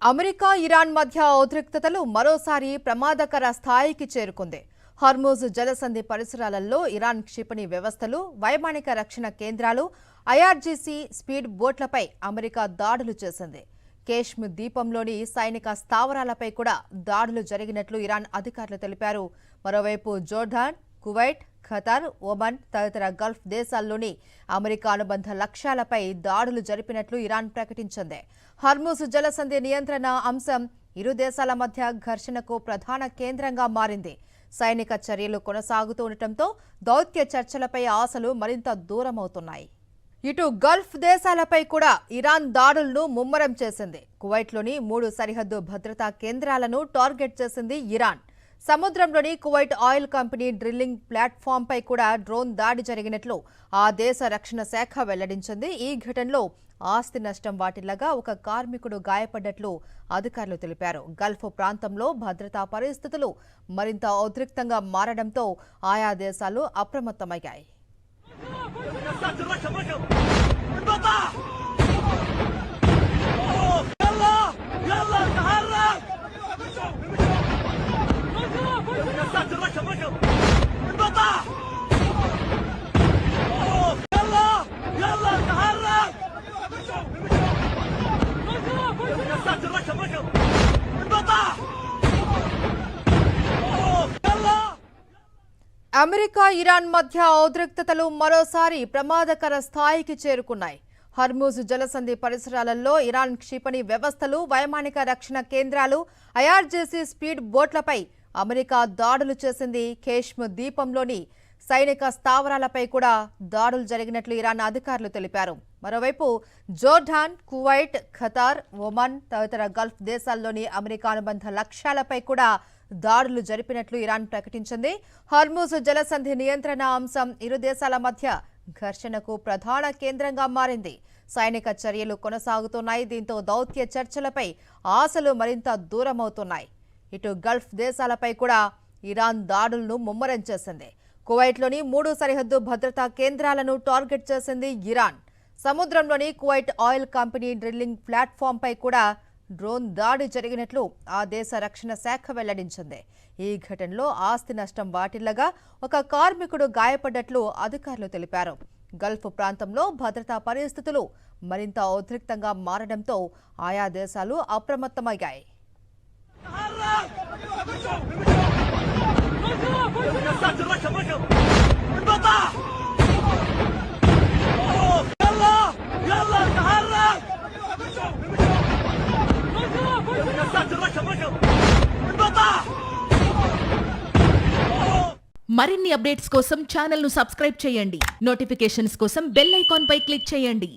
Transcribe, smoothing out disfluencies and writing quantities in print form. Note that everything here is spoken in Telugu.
అమెరికా ఇరాన్ మధ్య ఉద్రిక్తతలు మరోసారి ప్రమాదకర స్థాయికి చేరుకుంది. హార్మూజ్ జలసంధి పరిసరాలలో ఇరాన్ క్షిపణి వ్యవస్థలు, వైమానిక రక్షణ కేంద్రాలు, ఐఆర్జీసీ స్పీడ్ బోట్లపై అమెరికా దాడులు చేసింది. కేష్మ్ ద్వీపంలోని సైనిక స్థావరాలపై కూడా దాడులు జరిగినట్లు ఇరాన్ అధికారులు తెలిపారు. మరోవైపు జోర్డాన్, కువైట్, ఖతార్, ఒమన్ తదితర గల్ఫ్ దేశాల్లోని అమెరికా అనుబంధ లక్ష్యాలపై దాడులు జరిపినట్లు ఇరాన్ ప్రకటించింది. హార్మూజ్ జలసంధి నియంత్రణ అంశం ఇరు దేశాల మధ్య ఘర్షణకు ప్రధాన కేంద్రంగా మారింది. సైనిక చర్యలు కొనసాగుతూ ఉండటంతో దౌత్య చర్చలపై ఆశలు మరింత దూరమవుతున్నాయి. ఇటు గల్ఫ్ దేశాలపై కూడా ఇరాన్ దాడులను ముమ్మరం చేసింది. కువైట్లోని 3 సరిహద్దు భద్రతా కేంద్రాలను టార్గెట్ చేసింది ఇరాన్. సముద్రంలోని కువైట్ ఆయిల్ కంపెనీ డ్రిల్లింగ్ ప్లాట్ఫామ్పై కూడా డ్రోన్ దాడి జరిగినట్లు ఆ దేశ రక్షణ శాఖ వెల్లడించింది. ఈ ఘటనలో ఆస్తి నష్టం వాటిల్లగా ఒక కార్మికుడు గాయపడ్డట్లు అధికారులు తెలిపారు. గల్ఫ్ ప్రాంతంలో భద్రతా పరిస్థితులు మరింత ఉద్రిక్తంగా మారడంతో ఆయా దేశాలు అప్రమత్తమయ్యాయి. అమెరికా ఇరాన్ మధ్య ఉద్రిక్తతలు మరోసారి ప్రమాదకర స్థాయికి చేరుకున్నాయి. హార్మూజ్ జలసంధి పరిసరాలలో ఇరాన్ క్షిపణి వ్యవస్థలు, వైమానిక రక్షణ కేంద్రాలు, ఐఆర్జీసీ స్పీడ్ బోట్లపై అమెరికా దాడులు చేసింది. కేష్మ్ ద్వీపంలోని సైనిక స్థావరాలపై కూడా దాడులు జరిగినట్లు ఇరాన్ అధికారులు తెలిపారు. మరోవైపు జోర్డాన్, కువైట్, ఖతార్, ఒమన్ తదితర గల్ఫ్ దేశాల్లోని అమెరికా అనుబంధ లక్ష్యాలపై కూడా దాడులు జరిపినట్లు ఇరాన్ ప్రకటించింది. హార్మూజ్ జలసంధి నియంత్రణ అంశం ఇరు దేశాల మధ్య ఘర్షణకు ప్రధాన కేంద్రంగా మారింది. సైనిక చర్యలు కొనసాగుతున్నాయి. దీంతో దౌత్య చర్చలపై ఆశలు మరింత దూరమవుతున్నాయి. ఇటు గల్ఫ్ దేశాలపై కూడా ఇరాన్ దాడులను ముమ్మరం చేసింది. కువైట్లోని 3 సరిహద్దు భద్రతా కేంద్రాలను టార్గెట్ చేసింది ఇరాన్. సముద్రంలోని కువైట్ ఆయిల్ కంపెనీ డ్రిల్లింగ్ ప్లాట్ఫామ్పై కూడా డ్రోన్ దాడి జరిగినట్లు ఆ దేశ రక్షణ శాఖ వెల్లడించింది. ఈ ఘటనలో ఆస్తి నష్టం వాటిల్లగా ఒక కార్మికుడు గాయపడ్డట్లు అధికారులు తెలిపారు. గల్ఫ్ ప్రాంతంలో భద్రతా పరిస్థితులు మరింత ఉద్రిక్తంగా మారడంతో ఆయా దేశాలు అప్రమత్తమయ్యాయి. మరిన్ని అప్డేట్స్ కోసం ఛానల్ ను సబ్స్క్రైబ్ చేయండి. నోటిఫికేషన్స్ కోసం బెల్ ఐకాన్ పై క్లిక్ చేయండి.